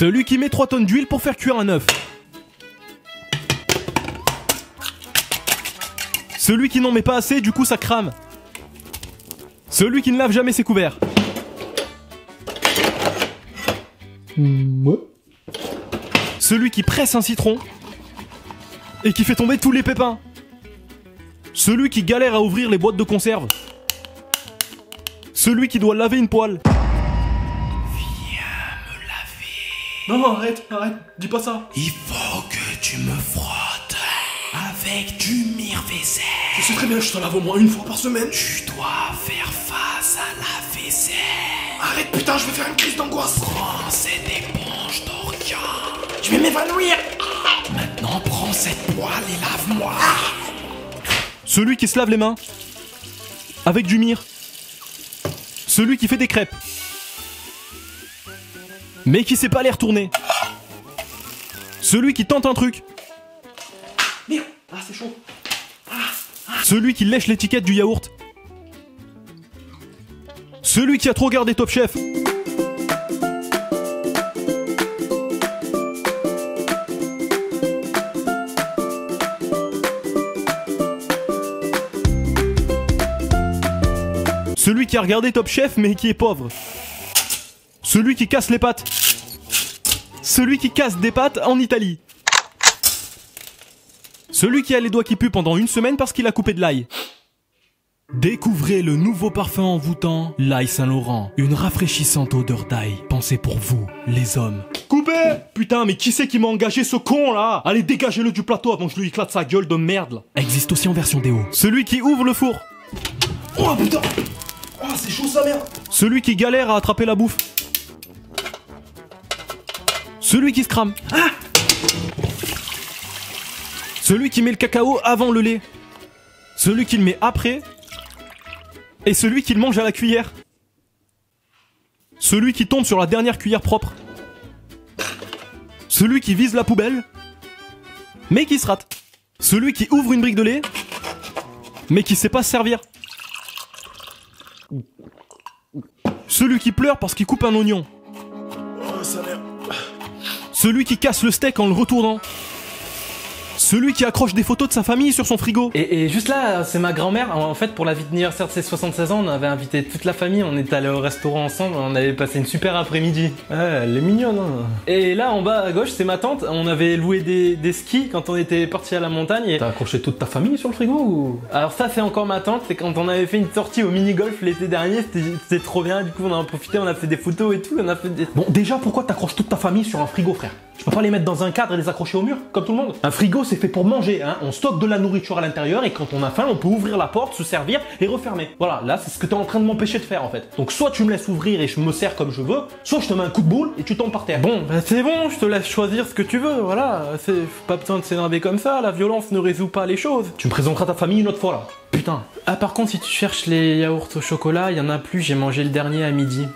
Celui qui met 3 tonnes d'huile pour faire cuire un œuf. Celui qui n'en met pas assez, du coup ça crame. Celui qui ne lave jamais ses couverts. Ouais. Celui qui presse un citron et qui fait tomber tous les pépins. Celui qui galère à ouvrir les boîtes de conserve. Celui qui doit laver une poêle. Viens me laver. Non, arrête, dis pas ça. Il faut que tu me frottes avec du mire-vaisselle. Je sais très bien, je te lave au moins une fois par semaine. Tu dois faire face à la vaisselle. Arrête, putain, je vais faire une crise d'angoisse. Prends cette éponge d'Orion. Je vais m'évanouir. Maintenant, prends cette poêle et lave-moi. Celui qui se lave les mains avec du mire. Celui qui fait des crêpes mais qui sait pas les retourner. Celui qui tente un truc. Merde. Ah, c'est chaud. Celui qui lèche l'étiquette du yaourt. Celui qui a trop regardé Top Chef. Celui qui a regardé Top Chef mais qui est pauvre. Celui qui casse les pâtes. Celui qui casse des pâtes en Italie. Celui qui a les doigts qui puent pendant une semaine parce qu'il a coupé de l'ail. Découvrez le nouveau parfum envoûtant, l'ail Saint-Laurent. Une rafraîchissante odeur d'ail, pensée pour vous, les hommes. Coupez! Putain, mais qui c'est qui m'a engagé ce con là? Allez, dégagez-le du plateau avant que je lui éclate sa gueule de merde là. Existe aussi en version déo. Celui qui ouvre le four. Oh putain. Oh, c'est chaud sa mère. Celui qui galère à attraper la bouffe. Celui qui se crame. Ah! Celui qui met le cacao avant le lait. Celui qui le met après. Et celui qui le mange à la cuillère. Celui qui tombe sur la dernière cuillère propre. Celui qui vise la poubelle, mais qui se rate. Celui qui ouvre une brique de lait, mais qui sait pas se servir. Celui qui pleure parce qu'il coupe un oignon. Oh, sa mère. Celui qui casse le steak en le retournant. Celui qui accroche des photos de sa famille sur son frigo. Et juste là, c'est ma grand-mère. En fait, pour la vie d'anniversaire de ses 76 ans, on avait invité toute la famille. On était allé au restaurant ensemble. On avait passé une super après-midi. Ouais, elle est mignonne, hein. Et là, en bas à gauche, c'est ma tante. On avait loué des skis quand on était parti à la montagne. Et... T'as accroché toute ta famille sur le frigo ou... Alors ça, c'est encore ma tante. C'est quand on avait fait une sortie au mini-golf l'été dernier. C'était trop bien. Du coup, on en a profité. On a fait des photos et tout. On a fait des... Bon, déjà, pourquoi t'accroches toute ta famille sur un frigo, frère? Tu peux pas les mettre dans un cadre et les accrocher au mur, comme tout le monde. Un frigo, c'est fait pour manger, hein. On stocke de la nourriture à l'intérieur et quand on a faim, on peut ouvrir la porte, se servir et refermer. Voilà, là, c'est ce que t'es en train de m'empêcher de faire, en fait. Donc, soit tu me laisses ouvrir et je me sers comme je veux, soit je te mets un coup de boule et tu tombes par terre. Bon, bah c'est bon, je te laisse choisir ce que tu veux, voilà. C'est pas besoin de s'énerver comme ça, la violence ne résout pas les choses. Tu me présenteras ta famille une autre fois, là. Putain. Ah, par contre, si tu cherches les yaourts au chocolat, il y en a plus, j'ai mangé le dernier à midi.